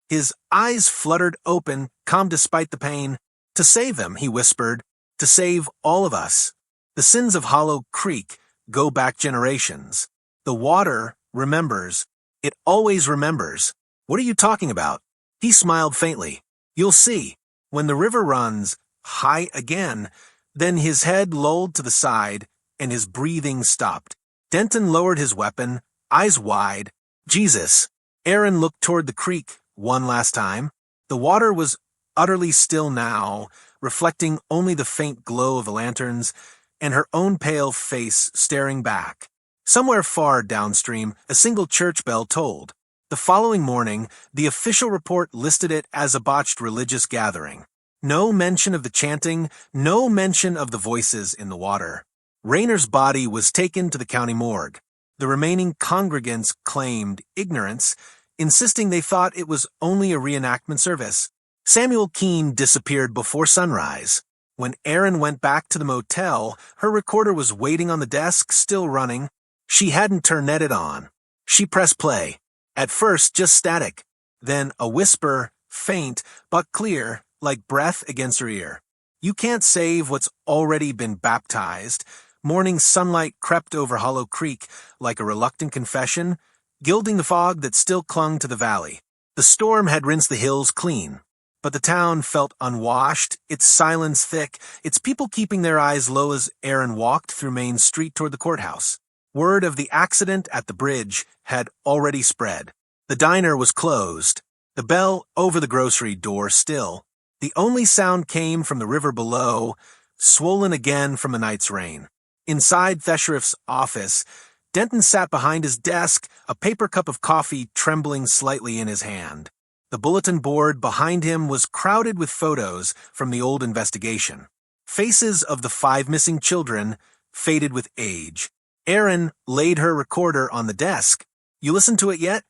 His eyes fluttered open, calm despite the pain. "To save them," he whispered. "To save all of us. The sins of Hollow Creek go back generations. The water remembers. It always remembers." "What are you talking about?" He smiled faintly. "You'll see. When the river runs high again," then his head lolled to the side, and his breathing stopped. Denton lowered his weapon, eyes wide. "Jesus." Aaron looked toward the creek one last time. The water was utterly still now, reflecting only the faint glow of the lanterns, and her own pale face staring back. Somewhere far downstream, a single church bell tolled. The following morning, the official report listed it as a botched religious gathering. No mention of the chanting, no mention of the voices in the water. Rayner's body was taken to the county morgue. The remaining congregants claimed ignorance, insisting they thought it was only a reenactment service. Samuel Keene disappeared before sunrise. When Aaron went back to the motel, her recorder was waiting on the desk, still running. She hadn't turneted on. She pressed play. At first, just static. Then a whisper, faint but clear, like breath against her ear. "You can't save what's already been baptized." Morning sunlight crept over Hollow Creek like a reluctant confession, gilding the fog that still clung to the valley. The storm had rinsed the hills clean, but the town felt unwashed, its silence thick, its people keeping their eyes low as Aaron walked through Main Street toward the courthouse. Word of the accident at the bridge had already spread. The diner was closed, the bell over the grocery door still. The only sound came from the river below, swollen again from a night's rain. Inside Thesheriff's office, Denton sat behind his desk, a paper cup of coffee trembling slightly in his hand. The bulletin board behind him was crowded with photos from the old investigation. Faces of the 5 missing children, faded with age. Aaron laid her recorder on the desk. "You listened to it yet?"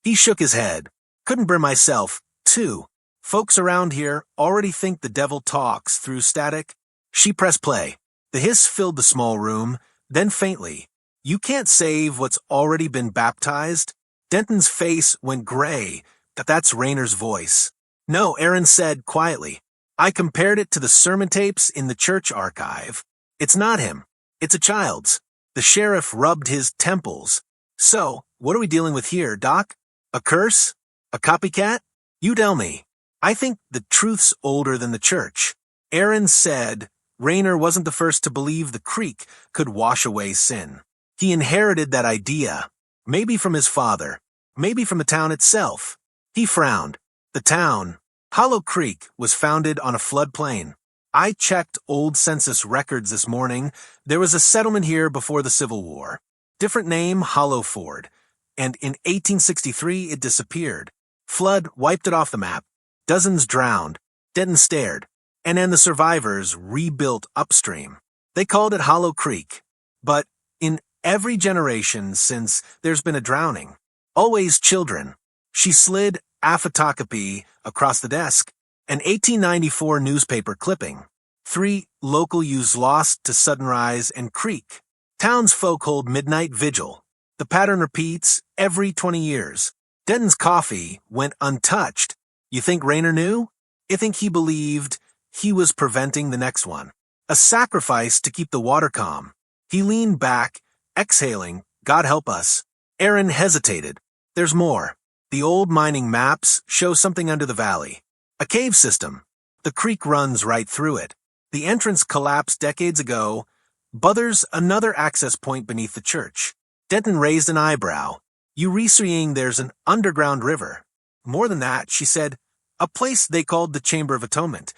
He shook his head. "Couldn't bring myself. 2. Folks around here already think the devil talks through static." She pressed play. The hiss filled the small room, then faintly. You can't save what's already been baptized? Denton's face went gray. That's Rayner's voice. No, Aaron said quietly. I compared it to the sermon tapes in the church archive. It's not him. It's a child's. The sheriff rubbed his temples. So, what are we dealing with here, Doc? A curse? A copycat? You tell me. I think the truth's older than the church. Aaron said Rayner wasn't the first to believe the creek could wash away sin. He inherited that idea. Maybe from his father. Maybe from the town itself. He frowned. The town, Hollow Creek, was founded on a floodplain. I checked old census records this morning. There was a settlement here before the Civil War. Different name, Hollowford. And in 1863 it disappeared. Flood wiped it off the map. Dozens drowned. Denton stared. And then the survivors rebuilt upstream. They called it Hollow Creek. But in every generation since, there's been a drowning. Always children. She slid aphotocope across the desk. An 1894 newspaper clipping. 3 local youths lost to Sunrise and Creek. Townsfolk hold midnight vigil. The pattern repeats every 20 years. Denton's coffee went untouched. You think Rayner knew? I think he believed he was preventing the next one. A sacrifice to keep the water calm. He leaned back, exhaling, God help us. Aaron hesitated. There's more. The old mining maps show something under the valley. A cave system. The creek runs right through it. The entrance collapsed decades ago, but there's another access point beneath the church. Denton raised an eyebrow. You reseeing there's an underground river. More than that, she said, a place they called the Chamber of Atonement.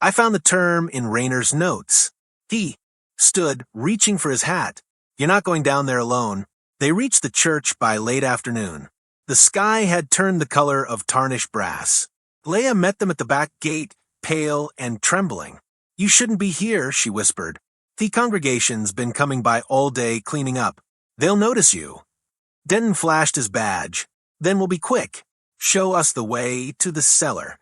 I found the term in Rayner's notes. He stood, reaching for his hat. You're not going down there alone. They reached the church by late afternoon. The sky had turned the color of tarnished brass. Leah met them at the back gate, pale and trembling. You shouldn't be here, she whispered. The congregation's been coming by all day cleaning up. They'll notice you. Denton flashed his badge. Then we'll be quick. Show us the way to the cellar.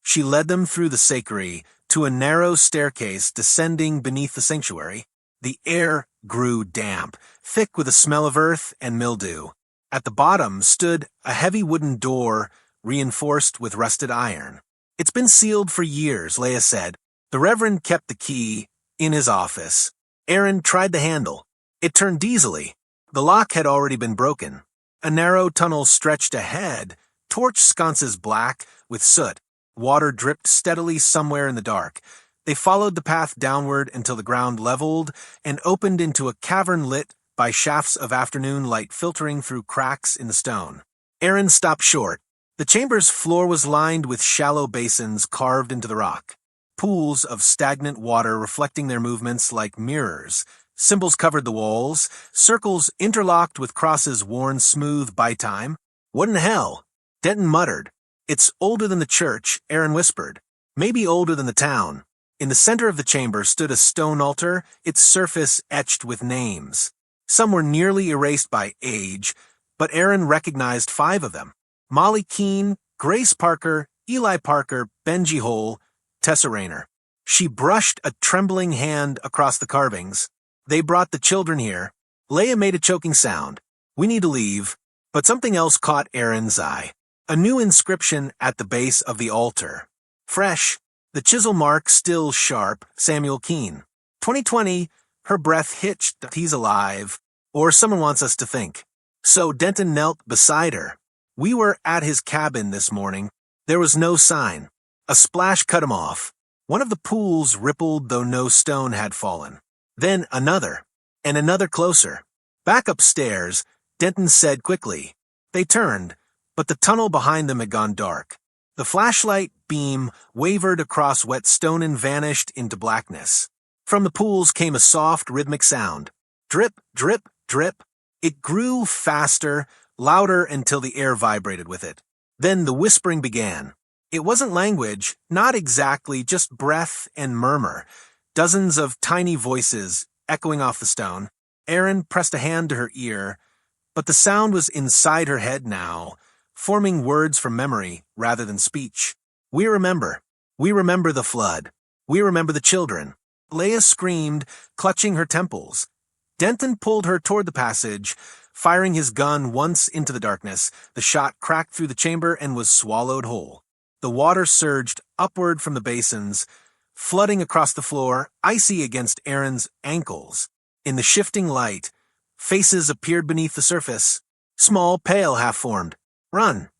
She led them through the sacristy to a narrow staircase descending beneath the sanctuary. The air grew damp, thick with a smell of earth and mildew. At the bottom stood a heavy wooden door reinforced with rusted iron. It's been sealed for years, Leah said. The Reverend kept the key in his office. Aaron tried the handle. It turned easily. The lock had already been broken. A narrow tunnel stretched ahead, torch sconces black with soot. Water dripped steadily somewhere in the dark. They followed the path downward until the ground leveled and opened into a cavern lit by shafts of afternoon light filtering through cracks in the stone. Aaron stopped short. The chamber's floor was lined with shallow basins carved into the rock. Pools of stagnant water reflecting their movements like mirrors. Symbols covered the walls, circles interlocked with crosses worn smooth by time. What in hell? Denton muttered. It's older than the church, Aaron whispered. Maybe older than the town. In the center of the chamber stood a stone altar, its surface etched with names. Some were nearly erased by age, but Aaron recognized 5 of them. Molly Keene, Grace Parker, Eli Parker, Benji Hole, Tessa Rayner. She brushed a trembling hand across the carvings. They brought the children here. Leah made a choking sound. We need to leave. But something else caught Aaron's eye. A new inscription at the base of the altar. Fresh. The chisel mark still sharp. Samuel Keene. 2020. Her breath hitched. He's alive. Or someone wants us to think. So Denton knelt beside her. We were at his cabin this morning. There was no sign. A splash cut him off. One of the pools rippled though no stone had fallen. Then another. And another closer. Back upstairs, Denton said quickly. They turned, but the tunnel behind them had gone dark. The flashlight beam wavered across wet stone and vanished into blackness. From the pools came a soft, rhythmic sound. Drip, drip, drip. It grew faster, louder until the air vibrated with it. Then the whispering began. It wasn't language, not exactly, just breath and murmur. Dozens of tiny voices echoing off the stone. Aaron pressed a hand to her ear, but the sound was inside her head now, forming words from memory rather than speech. We remember. We remember the flood. We remember the children. Leah screamed, clutching her temples. Denton pulled her toward the passage, firing his gun once into the darkness. The shot cracked through the chamber and was swallowed whole. The water surged upward from the basins, flooding across the floor, icy against Aaron's ankles. In the shifting light, faces appeared beneath the surface. Small, pale, half-formed. "Run!"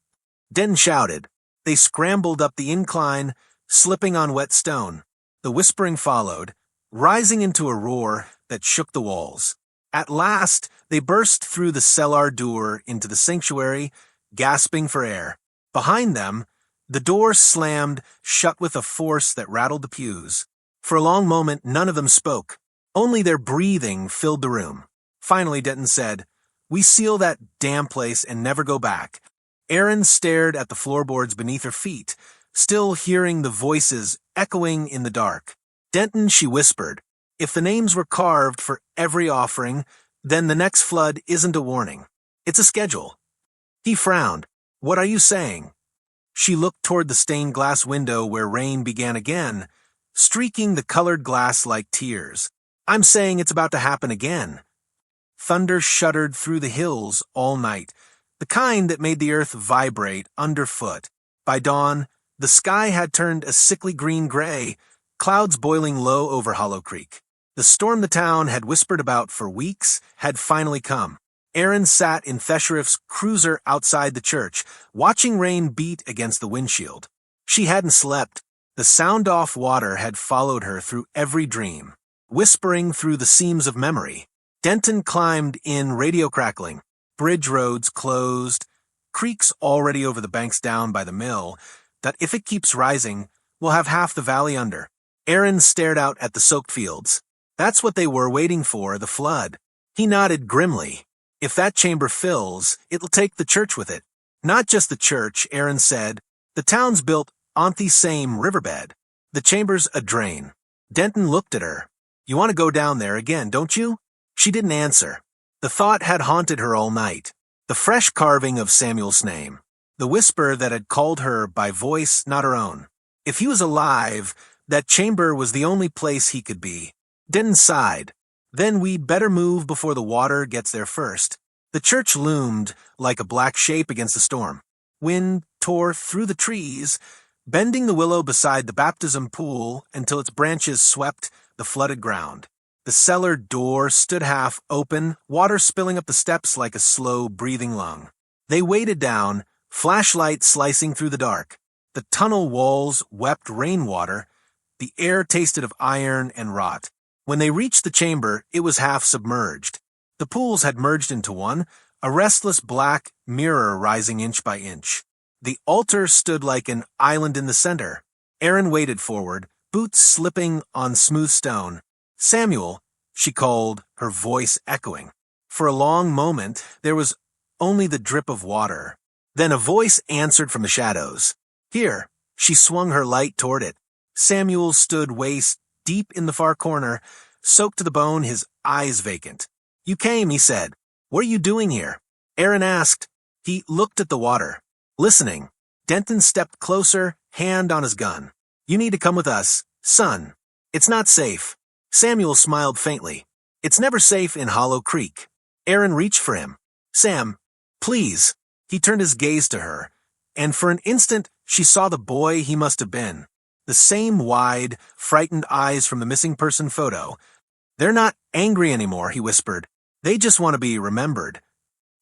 Denton shouted. They scrambled up the incline, slipping on wet stone. The whispering followed, rising into a roar that shook the walls. At last, they burst through the cellar door into the sanctuary, gasping for air. Behind them, the door slammed shut with a force that rattled the pews. For a long moment, none of them spoke. Only their breathing filled the room. Finally, Denton said, "We seal that damn place and never go back." Aaron stared at the floorboards beneath her feet, still hearing the voices echoing in the dark. "Denton," she whispered, "if the names were carved for every offering, then the next flood isn't a warning. It's a schedule." He frowned. "What are you saying?" She looked toward the stained glass window where rain began again, streaking the colored glass like tears. "I'm saying it's about to happen again." Thunder shuddered through the hills all night, the kind that made the earth vibrate underfoot. By dawn, the sky had turned a sickly green gray, clouds boiling low over Hollow Creek. The storm the town had whispered about for weeks had finally come. Aaron sat in Thesheriff's cruiser outside the church, watching rain beat against the windshield. She hadn't slept. The sound-off water had followed her through every dream, whispering through the seams of memory. Denton climbed in, radio crackling. Bridge roads closed, creeks already over the banks down by the mill, that if it keeps rising, we'll have half the valley under. Aaron stared out at the soaked fields. That's what they were waiting for, the flood. He nodded grimly. "If that chamber fills, it'll take the church with it." "Not just the church," Aaron said. "The town's built on the same riverbed. The chamber's a drain." Denton looked at her. "You want to go down there again, don't you?" She didn't answer. The thought had haunted her all night. The fresh carving of Samuel's name. The whisper that had called her by voice not her own. If he was alive, that chamber was the only place he could be. Denton sighed. "Then we better move before the water gets there first." The church loomed like a black shape against the storm. Wind tore through the trees, bending the willow beside the baptism pool until its branches swept the flooded ground. The cellar door stood half open, water spilling up the steps like a slow, breathing lung. They waded down, flashlight slicing through the dark. The tunnel walls wept rainwater. The air tasted of iron and rot. When they reached the chamber, it was half submerged. The pools had merged into one, a restless black mirror rising inch by inch. The altar stood like an island in the center. Aaron waded forward, boots slipping on smooth stone. "Samuel," she called, her voice echoing. For a long moment, there was only the drip of water. Then a voice answered from the shadows. "Here." She swung her light toward it. Samuel stood waist deep in the far corner, soaked to the bone, his eyes vacant. "You came," he said. "What are you doing here?" Aaron asked. He looked at the water. Listening. Denton stepped closer, hand on his gun. "You need to come with us, son. It's not safe." Samuel smiled faintly. "It's never safe in Hollow Creek." Aaron reached for him. "Sam, please." He turned his gaze to her, and for an instant she saw the boy he must have been. The same wide, frightened eyes from the missing person photo. "They're not angry anymore," he whispered. "They just want to be remembered."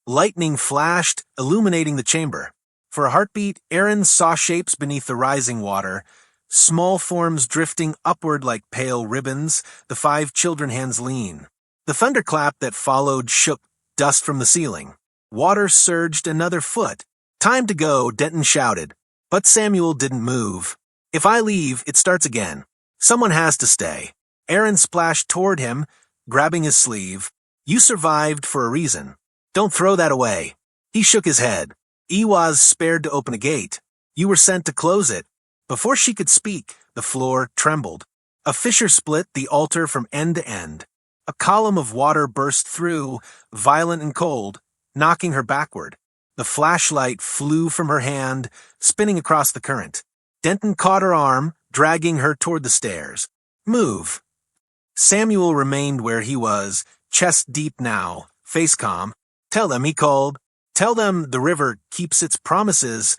Lightning flashed, illuminating the chamber. For a heartbeat, Aaron saw shapes beneath the rising water, small forms drifting upward like pale ribbons, the 5 children hands lean. The thunderclap that followed shook dust from the ceiling. Water surged another foot. "Time to go," Denton shouted. But Samuel didn't move. "If I leave, it starts again. Someone has to stay." Aaron splashed toward him, grabbing his sleeve. "You survived for a reason. Don't throw that away." He shook his head. "Ewa's spared to open a gate. You were sent to close it." Before she could speak, the floor trembled. A fissure split the altar from end to end. A column of water burst through, violent and cold, knocking her backward. The flashlight flew from her hand, spinning across the current. Denton caught her arm, dragging her toward the stairs. "Move." Samuel remained where he was, chest deep now, face calm. Tell them, he called. Tell them the river keeps its promises.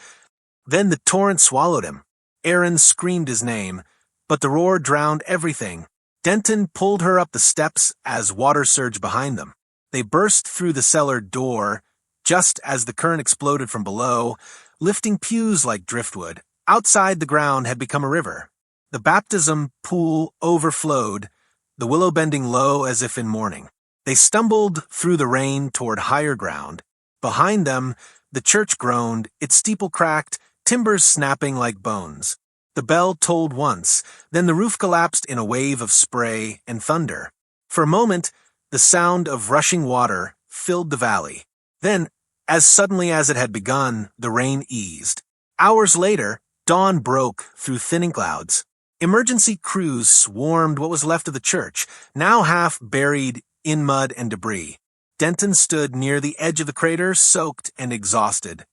Then the torrent swallowed him. Aaron screamed his name, but the roar drowned everything. Denton pulled her up the steps as water surged behind them. They burst through the cellar door, just as the current exploded from below, lifting pews like driftwood. Outside, the ground had become a river. The baptism pool overflowed, the willow bending low as if in mourning. They stumbled through the rain toward higher ground. Behind them, the church groaned, its steeple cracked, timbers snapping like bones. The bell tolled once, then the roof collapsed in a wave of spray and thunder. For a moment, the sound of rushing water filled the valley. Then, as suddenly as it had begun, the rain eased. Hours later, dawn broke through thinning clouds. Emergency crews swarmed what was left of the church, now half buried in mud and debris. Denton stood near the edge of the crater, soaked and exhausted.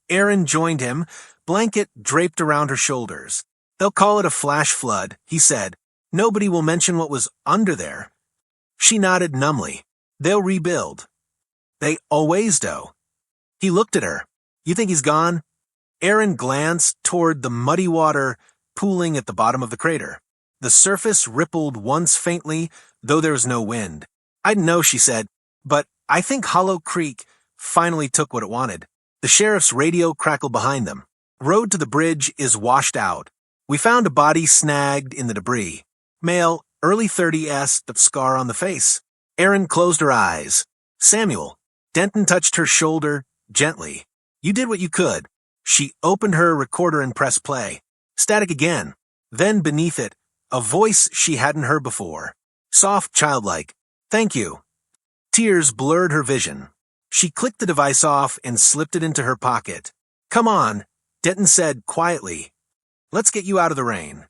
Aaron joined him, blanket draped around her shoulders. They'll call it a flash flood, he said. Nobody will mention what was under there. She nodded numbly. They'll rebuild. They always do. He looked at her. You think he's gone? Aaron glanced toward the muddy water pooling at the bottom of the crater. The surface rippled once faintly, though there was no wind. I didn't know, she said, but I think Hollow Creek finally took what it wanted. The sheriff's radio crackled behind them. Road to the bridge is washed out. We found a body snagged in the debris. Male, early 30s, but scar on the face. Aaron closed her eyes. Samuel. Denton touched her shoulder gently. You did what you could. She opened her recorder and pressed play. Static again. Then beneath it, a voice she hadn't heard before. Soft, childlike. Thank you. Tears blurred her vision. She clicked the device off and slipped it into her pocket. Come on, Denton said quietly. Let's get you out of the rain.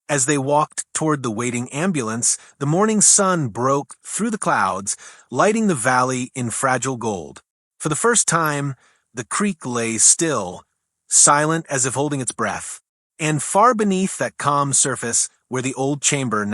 As they walked toward the waiting ambulance, the morning sun broke through the clouds, lighting the valley in fragile gold. For the first time, the creek lay still, silent as if holding its breath. And far beneath that calm surface, where the old chamber